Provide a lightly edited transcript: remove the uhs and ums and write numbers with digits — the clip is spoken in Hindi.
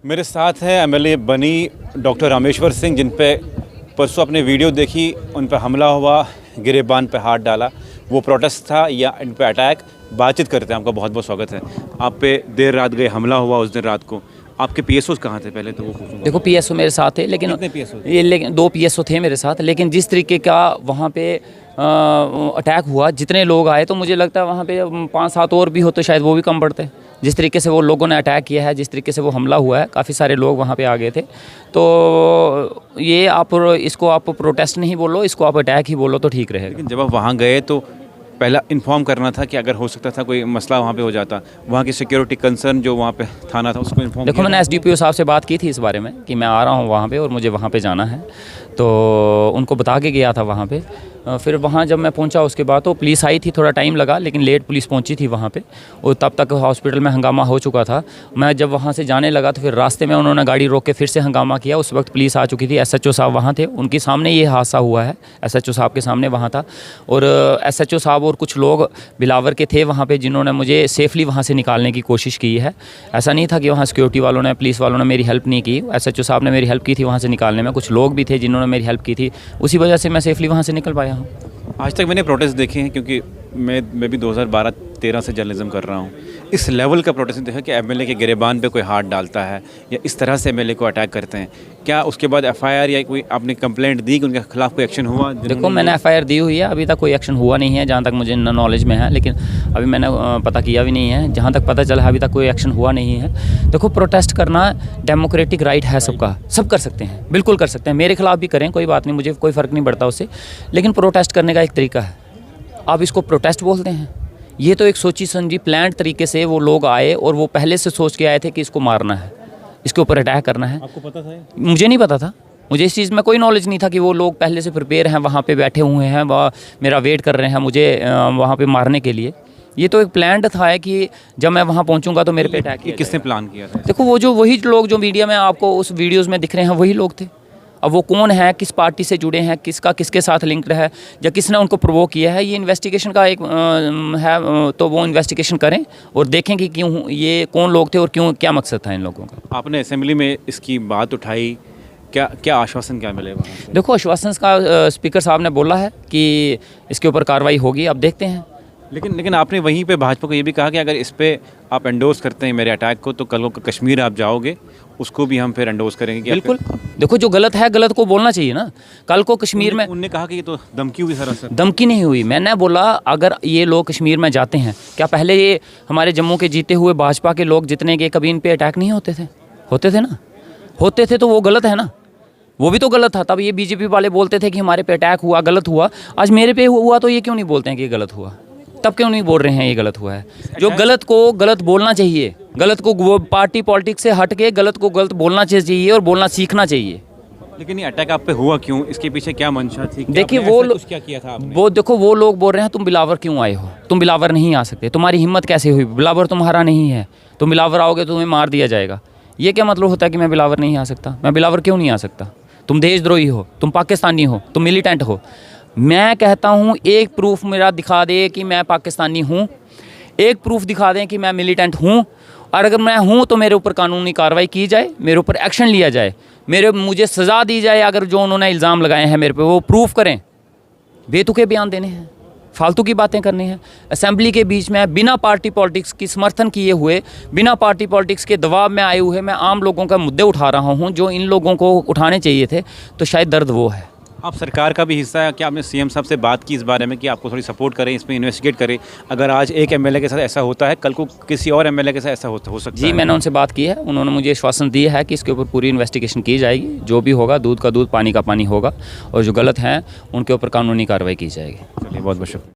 मेरे साथ है एमएलए बनी डॉक्टर रामेश्वर सिंह, जिन पे परसों अपने वीडियो देखी, उन पर हमला हुआ, गिरेबान पे हाथ डाला, वो प्रोटेस्ट था या इन पे अटैक? बातचीत करते हैं। आपका बहुत बहुत स्वागत है। आप पे देर रात गए, हमला हुआ उस दिन रात को। आपके पीएसओ कहाँ थे पहले तो वो पूछूंगा। देखो पीएसओ मेरे साथ थे, लेकिन कितने पीएसओ थे? ये लेकिन 2 पीएसओ थे मेरे साथ, लेकिन जिस तरीके का वहाँ पे अटैक हुआ, जितने लोग आए, तो मुझे लगता है वहाँ पे 5-7 और भी होते शायद वो भी कम पड़ते। जिस तरीके से वो लोगों ने अटैक किया है, जिस तरीके से वो हमला हुआ है, काफ़ी सारे लोग वहाँ पे आ गए थे। तो ये आप इसको आप प्रोटेस्ट नहीं बोलो, इसको आप अटैक ही बोलो तो ठीक रहेगा। लेकिन जब आप वहाँ गए तो पहला इन्फॉर्म करना था कि अगर हो सकता था कोई मसला वहाँ पे हो जाता, वहाँ की सिक्योरिटी कंसर्न जो वहाँ पे थाना था उसको इन्फॉर्म। देखो मैंने एसडीपीओ साहब से बात की थी इस बारे में कि मैं आ रहा हूँ वहाँ पे और मुझे वहाँ पे जाना है, तो उनको बता के गया था वहाँ पे। फिर वहाँ जब मैं पहुँचा उसके बाद तो पुलिस आई थी, थोड़ा टाइम लगा, लेकिन लेट पुलिस पहुँची थी वहाँ पे, और तब तक हॉस्पिटल में हंगामा हो चुका था। मैं जब वहाँ से जाने लगा तो फिर रास्ते में उन्होंने गाड़ी रोक के फिर से हंगामा किया। उस वक्त पुलिस आ चुकी थी, एसएचओ साहब वहाँ थे, उनके सामने ये हादसा हुआ है, एसएचओ साहब के सामने वहाँ था। और एसएचओ साहब और कुछ लोग बिलावर के थे वहाँ पे, जिन्होंने मुझे सेफली वहाँ से निकालने की कोशिश की है। ऐसा नहीं था कि वहाँ सिक्योरिटी वालों ने, पुलिस वालों ने मेरी हेल्प नहीं की, एसएचओ साहब ने मेरी हेल्प की थी वहाँ से निकालने में। कुछ लोग भी थे जिन्होंने मेरी हेल्प की थी, उसी वजह से मैं सेफली वहाँ से निकल पाया हूँ। आज तक मैंने प्रोटेस्ट देखे हैं, क्योंकि मैं भी 2012-13 से जर्नलिज्म कर रहा हूँ। इस लेवल का प्रोटेस्ट देखा कि एमएलए के गिरेबान पे कोई हाथ डालता है या इस तरह से एमएलए को अटैक करते हैं। क्या उसके बाद एफआईआर या कोई आपने कंप्लेंट दी कि उनके खिलाफ कोई एक्शन हुआ? देखो मैंने एफआईआर दी हुई है, अभी तक कोई एक्शन हुआ नहीं है जहाँ तक मुझे नॉलेज में है, लेकिन अभी मैंने पता किया भी नहीं है। जहाँ तक पता चला है अभी तक कोई एक्शन हुआ नहीं है। देखो प्रोटेस्ट करना डेमोक्रेटिक राइट है सबका, सब कर सकते हैं, बिल्कुल कर सकते हैं। मेरे खिलाफ भी करें, कोई बात नहीं, मुझे कोई फ़र्क नहीं पड़ता उससे, लेकिन प्रोटेस्ट करने का एक तरीका है। आप इसको प्रोटेस्ट बोलते हैं, ये तो एक सोची समझी प्लान्ड तरीके से वो लोग आए और वो पहले से सोच के आए थे कि इसको मारना है, इसके ऊपर अटैक करना है। आपको पता था? मुझे नहीं पता था, मुझे इस चीज़ में कोई नॉलेज नहीं था कि वो लोग पहले से प्रिपेयर हैं, वहाँ पे बैठे हुए हैं, मेरा वेट कर रहे हैं मुझे वहाँ पे मारने के लिए। ये तो एक प्लान्ड था कि जब मैं वहाँ पहुँचूंगा तो मेरे पे अटैक किया। किसने प्लान किया था? देखो वो वही लोग जो मीडिया में आपको उस वीडियोज़ में दिख रहे हैं वही लोग थे। अब वो कौन है, किस पार्टी से जुड़े हैं, किसका किसके साथ लिंक्ड है, या किसने उनको प्रोवोक किया है, ये इन्वेस्टिगेशन का एक है। तो वो इन्वेस्टिगेशन करें और देखें कि क्यों ये कौन लोग थे और क्यों, क्या मकसद था इन लोगों का। आपने असेंबली में इसकी बात उठाई, क्या आश्वासन क्या मिले वहाँ से? देखो आश्वासन का स्पीकर साहब ने बोला है कि इसके ऊपर कार्रवाई होगी, अब देखते हैं। लेकिन आपने वहीं पे भाजपा को ये भी कहा कि अगर इस पे आप एंडोर्स करते हैं मेरे अटैक को, तो कल को कश्मीर आप जाओगे, उसको भी हम फिर एंडोर्स करेंगे। बिल्कुल, देखो जो गलत है गलत को बोलना चाहिए ना। कल को कश्मीर में उन्होंने कहा कि ये तो धमकी हुई सरासर। धमकी नहीं हुई, मैंने बोला अगर ये लोग कश्मीर में जाते हैं, क्या पहले ये हमारे जम्मू के जीते हुए भाजपा के लोग जितने के कभी इन पे अटैक नहीं होते थे? होते थे ना, होते थे, तो वो गलत है ना, वो भी तो गलत था। तब ये बीजेपी वाले बोलते थे कि हमारे पे अटैक हुआ, गलत हुआ। आज मेरे पे हुआ तो ये क्यों नहीं बोलते हैं कि ये गलत हुआ? तब क्यों नहीं बोल रहे हैं ये गलत हुआ है? जो गलत को गलत बोलना चाहिए, गलत को पार्टी पॉलिटिक्स से हट के गलत को गलत बोलना चाहिए और बोलना सीखना चाहिए। लेकिन ये अटैक आप पे हुआ क्यों? इसके पीछे क्या मंशा थी? देखिए क्या किया था आपने? वो देखो वो लोग बोल रहे हैं तुम बिलावर क्यों आए हो, तुम बिलावर नहीं आ सकते, तुम्हारी हिम्मत कैसे हुई, बिलावर तुम्हारा नहीं है, तुम बिलावर आओगे तो तुम्हें मार दिया जाएगा। ये क्या मतलब होता है कि मैं बिलावर नहीं आ सकता? मैं बिलावर क्यों नहीं आ सकता? तुम देशद्रोही हो, तुम पाकिस्तानी हो, तुम मिलिटेंट हो। मैं कहता हूँ एक प्रूफ मेरा दिखा दे कि मैं पाकिस्तानी हूँ, एक प्रूफ दिखा दें कि मैं मिलिटेंट हूँ, और अगर मैं हूँ तो मेरे ऊपर कानूनी कार्रवाई की जाए, मेरे ऊपर एक्शन लिया जाए, मुझे सज़ा दी जाए। अगर जो उन्होंने इल्ज़ाम लगाए हैं मेरे पे वो प्रूफ करें। बेतुके बयान देने हैं, फालतू की बातें करनी हैं असेंबली के बीच में, बिना पार्टी पॉलिटिक्स की समर्थन किए हुए, बिना पार्टी पॉलिटिक्स के दबाव में आए हुए मैं आम लोगों का मुद्दे उठा रहा हूँ जो इन लोगों को उठाने चाहिए थे। तो शायद दर्द वो है। आप सरकार का भी हिस्सा है, क्या आपने सीएम साहब से बात की इस बारे में कि आपको थोड़ी सपोर्ट करें, इसमें इन्वेस्टिगेट करें? अगर आज एक एमएलए के साथ ऐसा होता है, कल को किसी और एमएलए के साथ ऐसा हो सकता है? जी मैंने उनसे बात की है, उन्होंने मुझे आश्वासन दिया है कि इसके ऊपर पूरी इन्वेस्टिगेशन की जाएगी, जो भी होगा दूध का दूध पानी का पानी होगा, और जो गलत हैं उनके ऊपर कानूनी कार्रवाई की जाएगी। चलिए, बहुत बहुत शुक्रिया।